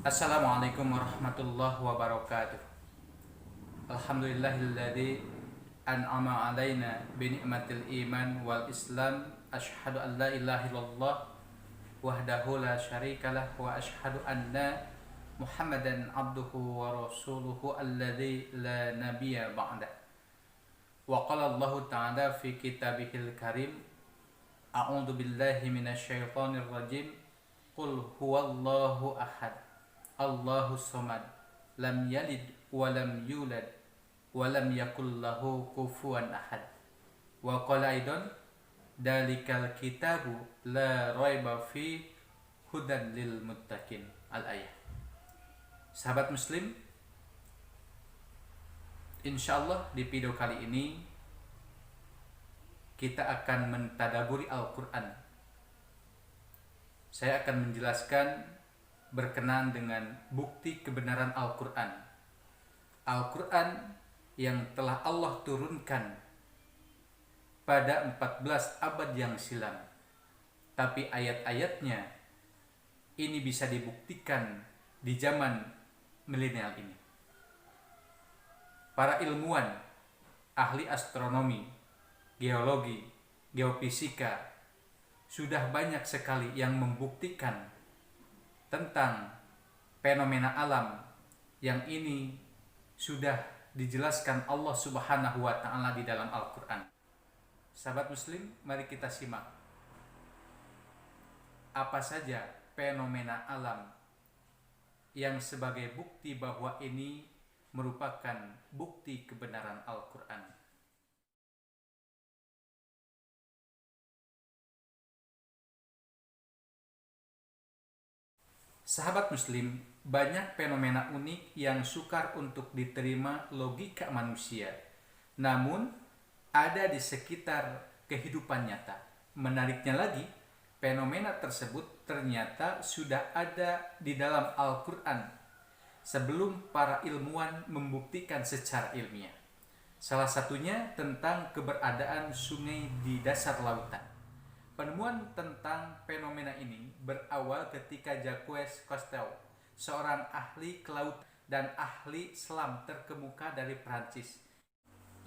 Assalamualaikum warahmatullahi wabarakatuh. Alhamdulillahilladzi an'ama alaina bi ni'matil iman wal islam. Asyhadu an la ilaha illallah wahdahu la syarikalah wa asyhadu anna Muhammadan abduhu wa rasuluhu alladzi la nabiyya ba'da. Wa qala Allah ta'ala fi kitabihil karim, a'udzu billahi minasyaitonir rajim. Qul huwallahu ahad, Allahus samad, lam yalid wa lam yulad wa lam yakul lahu kufuwan ahad. Wa qala aidan, dalikal kitabu la raiba fi hudan lil muttaqin. Al-ayah. Sahabat muslim, insyaallah di video kali ini kita akan mentadaburi Al-Quran. Saya akan menjelaskan berkenaan dengan bukti kebenaran Al-Quran. Al-Quran yang telah Allah turunkan pada 14 abad yang silam. Tapi ayat-ayatnya ini bisa dibuktikan di zaman milenial ini. Para ilmuwan, ahli astronomi, geologi, geofisika, sudah banyak sekali yang membuktikan tentang fenomena alam yang ini sudah dijelaskan Allah Subhanahu wa Ta'ala di dalam Al-Quran. Sahabat muslim, mari kita simak apa saja fenomena alam yang sebagai bukti bahwa ini merupakan bukti kebenaran Al-Quran. Sahabat muslim, banyak fenomena unik yang sukar untuk diterima logika manusia, namun ada di sekitar kehidupan nyata. Menariknya lagi, fenomena tersebut ternyata sudah ada di dalam Al-Quran sebelum para ilmuwan membuktikan secara ilmiah. Salah satunya tentang keberadaan sungai di dasar lautan. Penemuan tentang fenomena ini berawal ketika Jacques Cousteau, seorang ahli kelautan dan ahli selam terkemuka dari Prancis,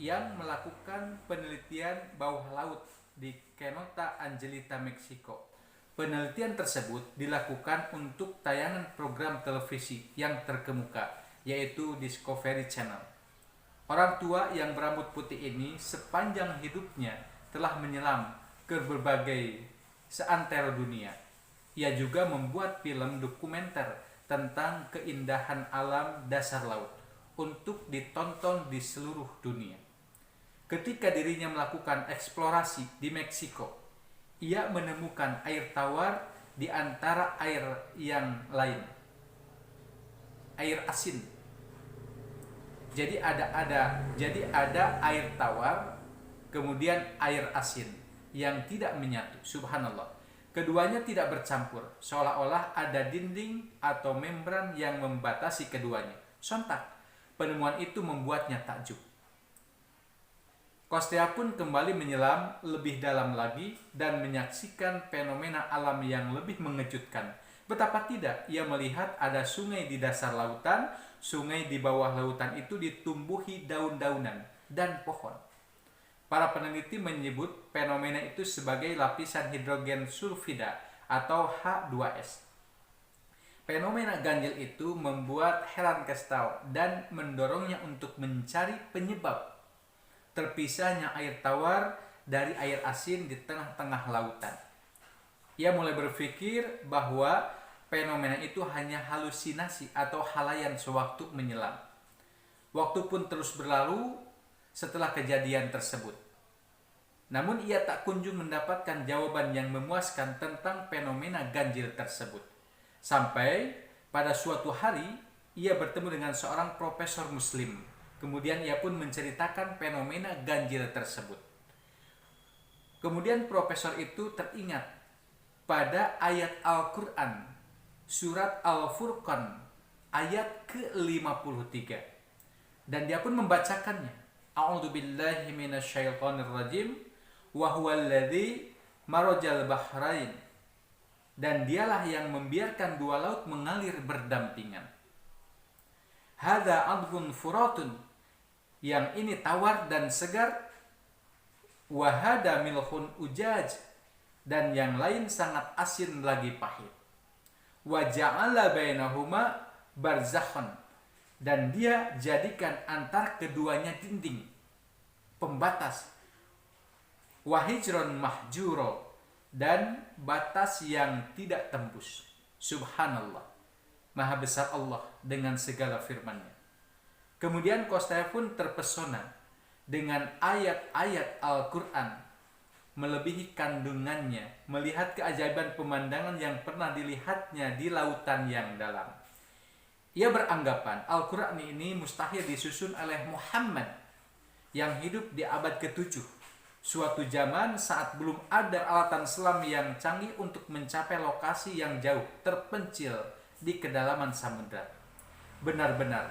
yang melakukan penelitian bawah laut di Cenote Angelita, Meksiko. Penelitian tersebut dilakukan untuk tayangan program televisi yang terkemuka, yaitu Discovery Channel. Orang tua yang berambut putih ini sepanjang hidupnya telah menyelam ke berbagai seantero dunia. Ia juga membuat film dokumenter tentang keindahan alam dasar laut untuk ditonton di seluruh dunia. Ketika dirinya melakukan eksplorasi di Meksiko, ia menemukan air tawar di antara air yang lain, air asin. Jadi ada air tawar, kemudian air asin yang tidak menyatu. Subhanallah, keduanya tidak bercampur, seolah-olah ada dinding atau membran yang membatasi keduanya. Sontak penemuan itu membuatnya takjub. Cousteau pun kembali menyelam lebih dalam lagi dan menyaksikan fenomena alam yang lebih mengejutkan. Betapa tidak ia melihat ada sungai di dasar lautan. Sungai di bawah lautan itu ditumbuhi daun-daunan dan pohon. Para peneliti menyebut fenomena itu sebagai lapisan hidrogen sulfida atau H2S. Fenomena ganjil itu membuat heran Cousteau dan mendorongnya untuk mencari penyebab terpisahnya air tawar dari air asin di tengah-tengah lautan. Ia mulai berpikir bahwa fenomena itu hanya halusinasi atau halayan sewaktu menyelam. Waktu pun terus berlalu setelah kejadian tersebut. Namun ia tak kunjung mendapatkan jawaban yang memuaskan tentang fenomena ganjil tersebut. Sampai pada suatu hari ia bertemu dengan seorang profesor muslim. Kemudian ia pun menceritakan fenomena ganjil tersebut. Kemudian profesor itu teringat pada ayat Al-Quran, surat Al-Furqan, ayat ke-53. Dan dia pun membacakannya. A'udzu billahi minasyaitonir rajim wa huwalladzi marajal bahrain dan dialah yang membiarkan dua laut mengalir berdampingan. Hadza adbun furatun, yang ini tawar dan segar. Wa hada milhun ujaj, dan yang lain sangat asin lagi pahit. Wa ja'ala bainahuma barzakhan, dan dia jadikan antar keduanya dinding, pembatas. Wa hijron mahjuro, dan batas yang tidak tembus. Subhanallah, maha besar Allah dengan segala firman-Nya. Kemudian Qastaya pun terpesona dengan ayat-ayat Al-Quran, melebihi kandungannya, melihat keajaiban pemandangan yang pernah dilihatnya di lautan yang dalam. Ia beranggapan Al-Quran ini mustahil disusun oleh Muhammad yang hidup di abad ke-7, suatu zaman saat belum ada alatan selam yang canggih untuk mencapai lokasi yang jauh terpencil di kedalaman samudra. Benar-benar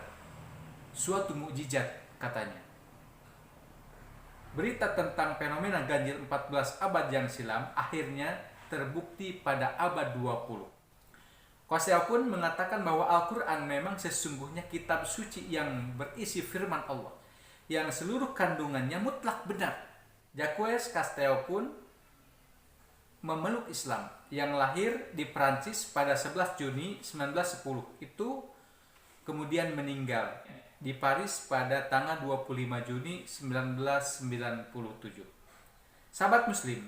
suatu mukjizat, katanya. Berita tentang fenomena ganjil 14 abad yang silam akhirnya terbukti pada abad 20. Qastaya pun mengatakan bahwa Al-Quran memang sesungguhnya kitab suci yang berisi firman Allah, yang seluruh kandungannya mutlak benar. Jacques Qastaya pun memeluk Islam, yang lahir di Prancis pada 11 Juni 1910 itu kemudian meninggal di Paris pada tanggal 25 Juni 1997. Sahabat muslim,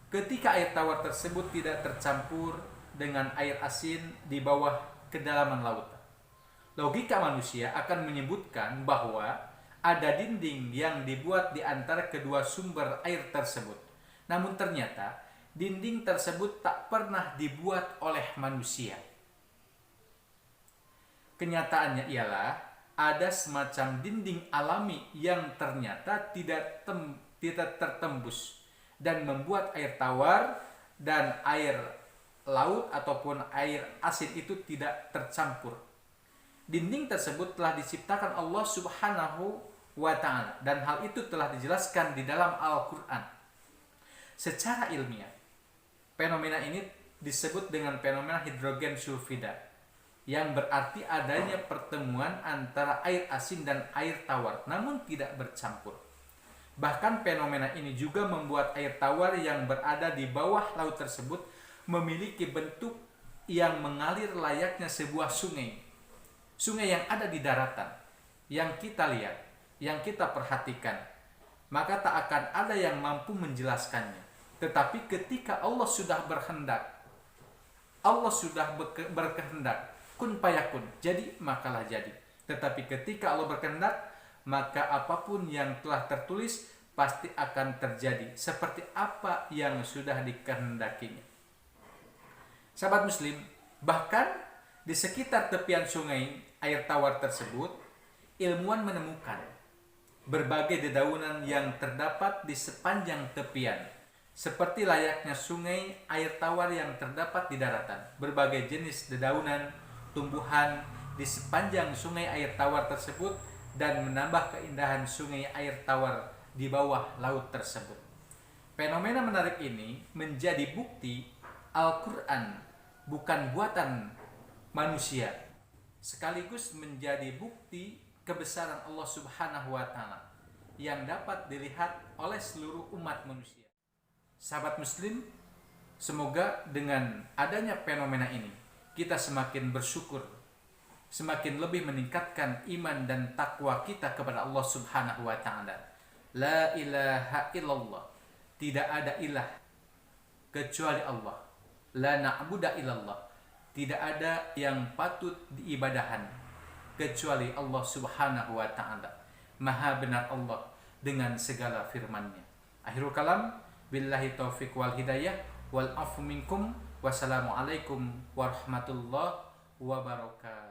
ketika air tawar tersebut tidak tercampur dengan air asin di bawah kedalaman lautan, logika manusia akan menyebutkan bahwa ada dinding yang dibuat di antara kedua sumber air tersebut. Namun ternyata dinding tersebut tak pernah dibuat oleh manusia. Kenyataannya ialah ada semacam dinding alami yang ternyata tidak tertembus dan membuat air tawar dan air laut ataupun air asin itu tidak tercampur. Dinding tersebut telah diciptakan Allah Subhanahu wa ta'ala, dan hal itu telah dijelaskan di dalam Al-Quran. Secara ilmiah, fenomena ini disebut dengan fenomena hidrogen sulfida, yang berarti adanya pertemuan antara air asin dan air tawar, namun tidak bercampur. Bahkan fenomena ini juga membuat air tawar yang berada di bawah laut tersebut memiliki bentuk yang mengalir layaknya sebuah sungai. Sungai yang ada di daratan, yang kita lihat, yang kita perhatikan, maka tak akan ada yang mampu menjelaskannya. Tetapi ketika Allah sudah berkehendak, kun fayakun, jadi makalah jadi. Tetapi ketika Allah berkehendak, maka apapun yang telah tertulis pasti akan terjadi seperti apa yang sudah dikehendakinya. Sahabat muslim, bahkan di sekitar tepian sungai air tawar tersebut, ilmuwan menemukan berbagai dedaunan yang terdapat di sepanjang tepian, seperti layaknya sungai air tawar yang terdapat di daratan. Berbagai jenis dedaunan, tumbuhan di sepanjang sungai air tawar tersebut, dan menambah keindahan sungai air tawar di bawah laut tersebut. Fenomena menarik ini menjadi bukti Al-Quran bukan buatan manusia, sekaligus menjadi bukti kebesaran Allah Subhanahu wa ta'ala yang dapat dilihat oleh seluruh umat manusia. Sahabat muslim, semoga dengan adanya fenomena ini kita semakin bersyukur, semakin lebih meningkatkan iman dan takwa kita kepada Allah Subhanahu wa ta'ala. La ilaha illallah, tidak ada ilah kecuali Allah. La na'budu illallah, tidak ada yang patut diibadahan kecuali Allah Subhanahu wa ta'ala. Maha benar Allah dengan segala firman-Nya. Akhirul kalam, billahi taufiq wal hidayah, wal afu minkum, wassalamualaikum warahmatullahi wabarakatuh.